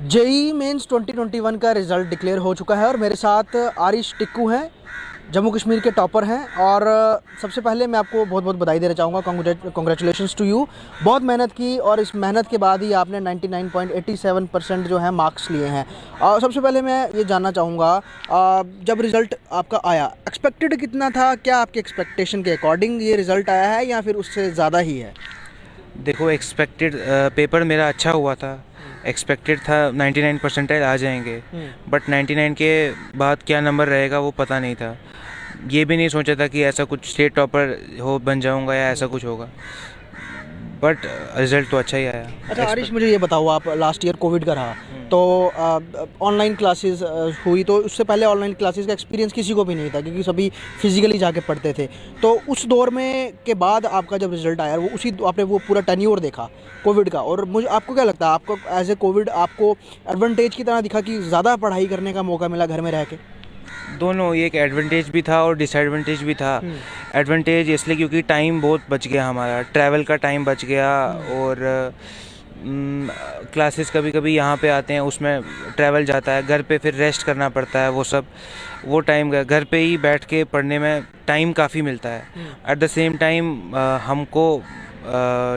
JEE mains 2021 का result declare हो चुका है और मेरे साथ आरिश टिक्कू हैं, जम्मू कश्मीर के टॉपर हैं। और सबसे पहले मैं आपको बहुत बहुत बधाई देना चाहूँगा। Congratulations to you. बहुत मेहनत की और इस मेहनत के बाद ही आपने 99.87% जो है मार्क्स लिए हैं। और सबसे पहले मैं ये जानना चाहूँगा, जब रिज़ल्ट आपका आया, एक्सपेक्टेड कितना था? क्या आपके एक्सपेक्टेशन के अकॉर्डिंग ये रिज़ल्ट आया है या फिर उससे ज़्यादा ही है? देखो, एक्सपेक्टेड पेपर मेरा अच्छा हुआ था। एक्सपेक्टेड था 99 परसेंटाइल आ जाएंगे, बट 99 के बाद क्या नंबर रहेगा वो पता नहीं था। ये भी नहीं सोचा था कि ऐसा कुछ स्टेट टॉपर हो बन जाऊंगा या ऐसा कुछ होगा, बट रिज़ल्ट तो अच्छा ही आया। अच्छा आरिश, मुझे ये बताओ, आप लास्ट ईयर कोविड का रहा तो ऑनलाइन क्लासेस हुई, तो उससे पहले ऑनलाइन क्लासेस का एक्सपीरियंस किसी को भी नहीं था क्योंकि सभी फिजिकली जाके पढ़ते थे। तो उस दौर में के बाद आपका जब रिजल्ट आया, वो उसी आपने वो पूरा टेन्योर देखा कोविड का, और मुझे आपको क्या लगता है, आपको एज ए कोविड आपको एडवांटेज की तरह दिखा कि ज़्यादा पढ़ाई करने का मौका मिला घर में रह के? दोनों, ये एक एडवांटेज भी था और डिसएडवांटेज भी था। एडवांटेज इसलिए क्योंकि टाइम बहुत बच गया, हमारा ट्रैवल का टाइम बच गया, और क्लासेस कभी कभी यहाँ पे आते हैं उसमें ट्रैवल जाता है, घर पे फिर रेस्ट करना पड़ता है, वो टाइम घर पे ही बैठ के पढ़ने में टाइम काफ़ी मिलता है। एट द सेम टाइम हमको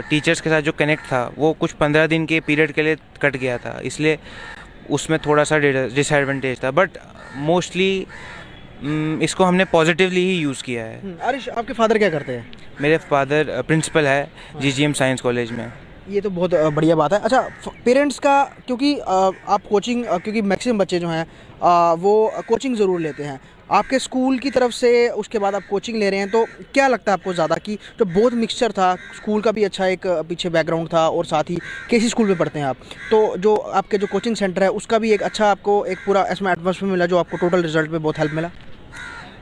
टीचर्स के साथ जो कनेक्ट था वो कुछ 15 दिन के पीरियड के लिए कट गया था, इसलिए उसमें थोड़ा सा डिसएडवांटेज था। बट मोस्टली इसको हमने पॉजिटिवली ही यूज़ किया है। आरिश, आपके फादर क्या करते हैं? मेरे फादर प्रिंसिपल है जीजीएम साइंस कॉलेज में। ये तो बहुत बढ़िया बात है। अच्छा, पेरेंट्स का, क्योंकि आप कोचिंग, क्योंकि मैक्सिमम बच्चे जो हैं वो कोचिंग ज़रूर लेते हैं आपके स्कूल की तरफ से, उसके बाद आप कोचिंग ले रहे हैं, तो क्या लगता है आपको ज़्यादा कि जो बहुत मिक्सचर था, स्कूल का भी अच्छा एक पीछे बैकग्राउंड था और साथ ही कैसी स्कूल में पढ़ते हैं आप, तो जो आपके जो कोचिंग सेंटर है उसका भी एक अच्छा आपको एक पूरा इसमें एटमॉस्फेयर मिला जो आपको टोटल रिजल्ट में बहुत हेल्प मिला?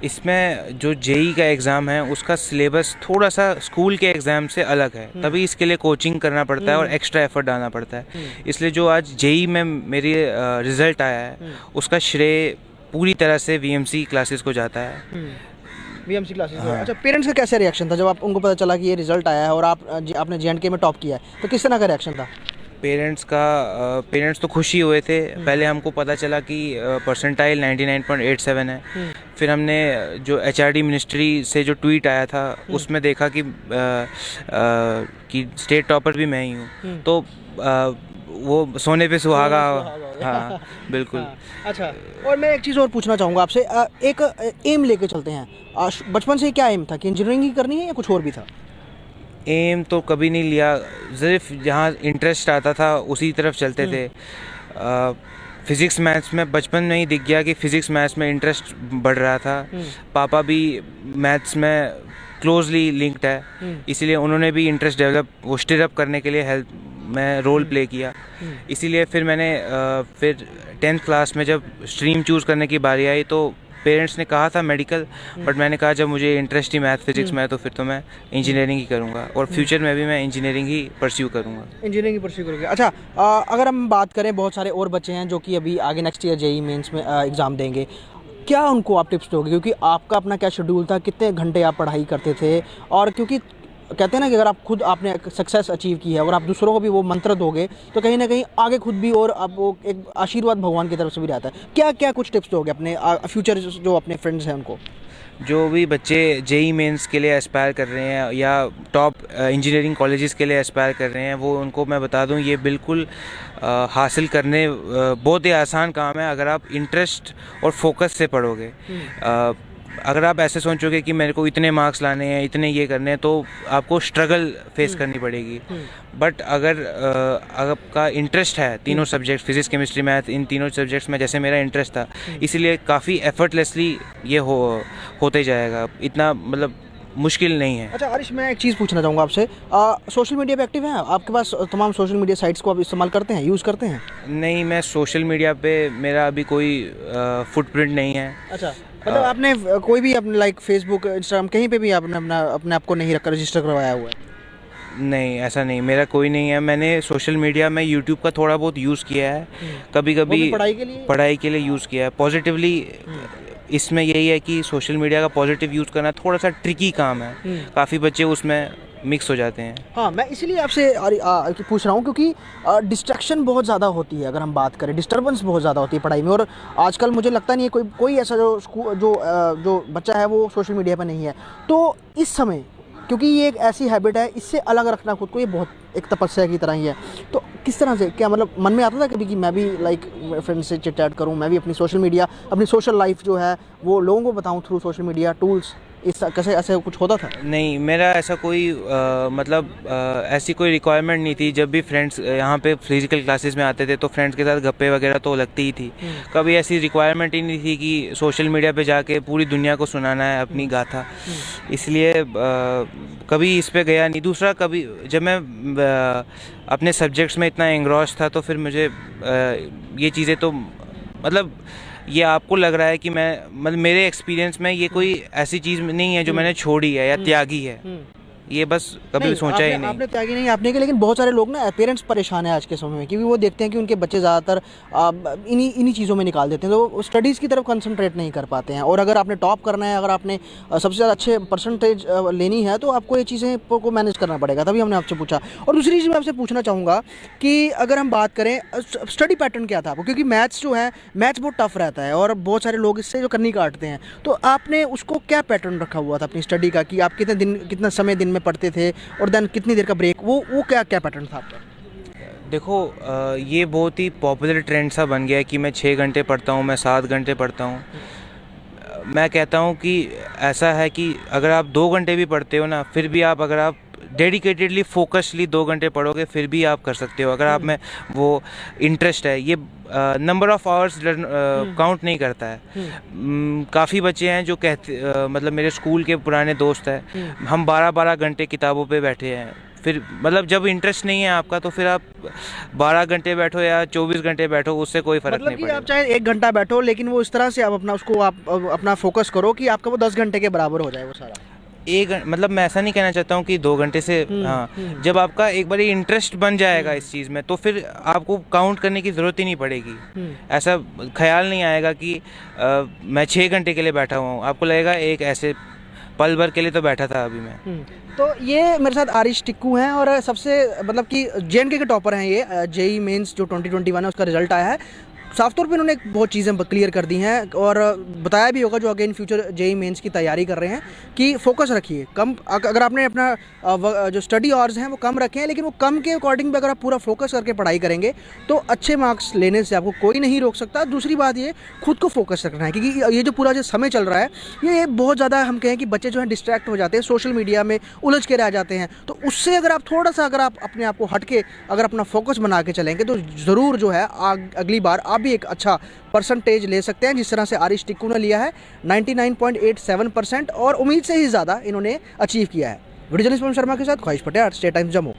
इसमें जो जेई का एग्ज़ाम है उसका सिलेबस थोड़ा सा स्कूल के एग्ज़ाम से अलग है, तभी इसके लिए कोचिंग करना पड़ता है और एक्स्ट्रा एफर्ट डालना पड़ता है। इसलिए जो आज जेई में मेरी रिज़ल्ट आया है उसका श्रेय पूरी तरह से वीएमसी क्लासेस को जाता है। VMC classes. हाँ। अच्छा, पेरेंट्स का कैसा रिएक्शन था जब आप उनको पता चला कि ये रिजल्ट आया है और आपने जेएंडके में टॉप किया है, तो किस तरह का रिएक्शन था? पेरेंट्स तो खुशी हुए थे। पहले हमको पता चला कि परसेंटाइल 99.87 है। फिर हमने जो एचआरडी मिनिस्ट्री से जो ट्वीट आया था उसमें देखा कि स्टेट टॉपर भी मैं ही हूँ, तो वो सोने पे सुहागा। हाँ, बिल्कुल। हाँ, अच्छा, और मैं एक चीज़ और पूछना चाहूँगा आपसे, एक एम लेके चलते हैं, बचपन से क्या एम था कि इंजीनियरिंग ही करनी है या कुछ और भी था? एम तो कभी नहीं लिया, सिर्फ जहाँ इंटरेस्ट आता था उसी तरफ चलते थे। फिज़िक्स मैथ्स में बचपन में ही दिख गया कि फ़िज़िक्स मैथ्स में इंटरेस्ट बढ़ रहा था। पापा भी मैथ्स में क्लोजली लिंक्ड है, इसीलिए उन्होंने भी इंटरेस्ट वो स्टिर अप करने के लिए हेल्प में रोल प्ले किया। इसीलिए फिर मैंने फिर 10th क्लास में जब स्ट्रीम चूज़ करने की बारी आई तो पेरेंट्स ने कहा था मेडिकल, बट मैंने कहा जब मुझे इंटरेस्ट ही मैथ फिजिक्स में है तो फिर तो मैं इंजीनियरिंग ही करूँगा, और फ्यूचर में भी मैं इंजीनियरिंग ही परस्यू करूँगा। इंजीनियरिंग ही परस्यू करोगे? अच्छा, अगर हम बात करें, बहुत सारे और बच्चे हैं जो कि अभी आगे नेक्स्ट ईयर जेई मेंस में एग्ज़ाम देंगे, क्या उनको आप टिप्स दोगे? क्योंकि आपका अपना क्या शेड्यूल था, कितने घंटे आप पढ़ाई करते थे, और क्योंकि कहते हैं ना कि अगर आप खुद आपने सक्सेस अचीव की है और आप दूसरों को भी वो मंत्र दोगे तो कहीं ना कहीं आगे खुद भी, और आप वो एक आशीर्वाद भगवान की तरफ से भी रहता है। क्या क्या कुछ टिप्स दोगे अपने फ्यूचर जो अपने फ्रेंड्स हैं उनको? जो भी बच्चे जेई मेंस के लिए एस्पायर कर रहे हैं या टॉप इंजीनियरिंग कॉलेजेस के लिए एस्पायर कर रहे हैं, वो उनको मैं बता दूं, ये बिल्कुल हासिल करने बहुत ही आसान काम है अगर आप इंटरेस्ट और फोकस से पढ़ोगे। अगर आप ऐसे सोचोगे कि मेरे को इतने मार्क्स लाने हैं, इतने ये करने हैं, तो आपको स्ट्रगल फेस करनी पड़ेगी। बट अगर आपका इंटरेस्ट है तीनों सब्जेक्ट, फिजिक्स केमिस्ट्री मैथ, इन तीनों सब्जेक्ट्स में जैसे मेरा इंटरेस्ट था, इसीलिए काफ़ी एफर्टलेसली ये होते जाएगा, इतना मतलब मुश्किल नहीं है। अच्छा आरिश, मैं एक चीज़ पूछना चाहूँगा आपसे, सोशल मीडिया पे एक्टिव हैं आपके पास? तमाम सोशल मीडिया साइट्स को आप इस्तेमाल करते हैं, यूज़ करते हैं? नहीं, मैं सोशल मीडिया पे मेरा अभी कोई फुटप्रिंट नहीं है। अच्छा, मतलब आपने कोई भी अपने लाइक फेसबुक, इंस्टाग्राम, कहीं पे भी आपने अपने आप को नहीं रखा, रजिस्टर करवाया हुआ है? नहीं, ऐसा नहीं, मेरा कोई नहीं है। मैंने सोशल मीडिया में यूट्यूब का थोड़ा बहुत यूज़ किया है, कभी कभी पढ़ाई के लिए यूज़ किया है पॉजिटिवली। इसमें यही है कि सोशल मीडिया का पॉजिटिव यूज़ करना थोड़ा सा ट्रिकी काम है। काफ़ी बच्चे उसमें मिक्स हो जाते हैं। हाँ, मैं इसीलिए आपसे पूछ रहा हूँ क्योंकि डिस्ट्रैक्शन बहुत ज़्यादा होती है, अगर हम बात करें डिस्टर्बेंस बहुत ज़्यादा होती है पढ़ाई में। और आजकल मुझे लगता नहीं है कोई कोई ऐसा जो बच्चा है वो सोशल मीडिया पर नहीं है। तो इस समय क्योंकि ये एक ऐसी हैबिट है, इससे अलग रखना खुद को ये बहुत एक तपस्या की तरह ही है। तो किस तरह से, क्या मतलब मन में आता था कभी कि मैं भी लाइक फ्रेंड से चिट चैट करूँ, मैं भी अपनी सोशल मीडिया, अपनी सोशल लाइफ जो है वो लोगों को बताऊँ थ्रू सोशल मीडिया टूल्स, इस कैसे ऐसे कुछ होता था? नहीं, मेरा ऐसा कोई मतलब ऐसी कोई रिक्वायरमेंट नहीं थी। जब भी फ्रेंड्स यहाँ पे फिजिकल क्लासेस में आते थे तो फ्रेंड्स के साथ गप्पे वगैरह तो लगती ही थी। कभी ऐसी रिक्वायरमेंट ही नहीं थी कि सोशल मीडिया पे जाके पूरी दुनिया को सुनाना है अपनी गाथा। इसलिए कभी इस पे गया नहीं। दूसरा, कभी जब मैं अपने सब्जेक्ट्स में इतना एंग्रॉस था तो फिर मुझे ये चीज़ें तो मतलब ये आपको लग रहा है कि मैं मतलब मेरे एक्सपीरियंस में ये कोई ऐसी चीज़ नहीं है जो मैंने छोड़ी है या त्यागी है। ये बस कभी नहीं, सोचा ही नहीं। आपने त्यागी नहीं आपने की, लेकिन बहुत सारे लोग ना पेरेंट्स परेशान है आज के समय में क्योंकि वो देखते हैं कि उनके बच्चे ज़्यादातर इन्हीं चीज़ों में निकाल देते हैं, तो वो स्टडीज़ की तरफ कंसंट्रेट नहीं कर पाते हैं। और अगर आपने टॉप करना है, अगर आपने सबसे ज़्यादा अच्छे परसेंटेज लेनी है तो आपको ये चीज़ें को मैनेज करना पड़ेगा। तभी हमने आपसे पूछा। और दूसरी चीज़ मैं आपसे पूछना चाहूँगा कि अगर हम बात करें स्टडी पैटर्न क्या था आपको, क्योंकि मैथ्स जो है मैथ्स बहुत टफ रहता है और बहुत सारे लोग इससे जो कन्नी काटते हैं, तो आपने उसको क्या पैटर्न रखा हुआ था अपनी स्टडी का कि आप कितना समय दिन में पढ़ते थे और देन कितनी देर का ब्रेक, वो क्या पैटर्न था आपका? देखो, ये बहुत ही पॉपुलर ट्रेंड सा बन गया है कि मैं 6 घंटे पढ़ता हूँ, मैं 7 घंटे पढ़ता हूँ। मैं कहता हूँ कि ऐसा है कि अगर आप 2 घंटे भी पढ़ते हो ना, फिर भी अगर आप डेडिकेटेडली फोकसली 2 घंटे पढ़ोगे फिर भी आप कर सकते हो, अगर आप में वो इंटरेस्ट है। ये नंबर ऑफ आवर्स काउंट नहीं करता है। काफ़ी बच्चे हैं जो कहते मतलब मेरे स्कूल के पुराने दोस्त हैं, हम 12-12 घंटे किताबों पे बैठे हैं। फिर मतलब जब इंटरेस्ट नहीं है आपका तो फिर आप 12 घंटे बैठो या 24 घंटे बैठो, उससे कोई फ़र्क नहीं पड़ेगा। आप चाहे 1 घंटा बैठो, लेकिन वो इस तरह से आप अपना फोकस करो कि आपका वो 10 घंटे के बराबर हो जाए वो सारा। मतलब मैं ऐसा नहीं कहना चाहता हूँ कि 2 घंटे से, हाँ, जब आपका एक बार इंटरेस्ट बन जाएगा इस चीज़ में तो फिर आपको काउंट करने की ज़रूरत ही नहीं पड़ेगी। ऐसा ख्याल नहीं आएगा कि मैं 6 घंटे के लिए बैठा हुआ हूँ, आपको लगेगा एक ऐसे पल भर के लिए तो बैठा था अभी मैं। तो ये मेरे साथ आरिश टिक्कू हैं और सबसे मतलब कि JNK के टॉपर हैं ये। जेई मेंस जो 2021 है उसका रिजल्ट आया है। साफ तौर पे इन्होंने बहुत चीज़ें क्लियर कर दी हैं और बताया भी होगा जो अगेन फ्यूचर जेई मेंस की तैयारी कर रहे हैं कि फोकस रखिए कम। अगर आपने अपना जो स्टडी आवर्स हैं वो कम रखे हैं, लेकिन वो कम के अकॉर्डिंग भी अगर आप पूरा फोकस करके पढ़ाई करेंगे तो अच्छे मार्क्स लेने से आपको कोई नहीं रोक सकता। दूसरी बात ये खुद को फोकस रखना है, क्योंकि ये जो पूरा जो समय चल रहा है ये बहुत ज़्यादा हम कहें कि बच्चे जो हैं डिस्ट्रैक्ट हो जाते हैं, सोशल मीडिया में उलझ के रह जाते हैं। तो उससे अगर आप थोड़ा सा अगर आप अपने आप को हट के अगर अपना फोकस बना के चलेंगे तो ज़रूर जो है अगली बार आप भी एक अच्छा परसेंटेज ले सकते हैं, जिस तरह से आरिश टिक्कू ने लिया है 99.87% और उम्मीद से ही ज़्यादा इन्होंने अचीव किया है। वीडियो जर्नलिस्ट शर्मा के साथ ख्वाहिश पटेल, स्टेट टाइम्स जम्मू।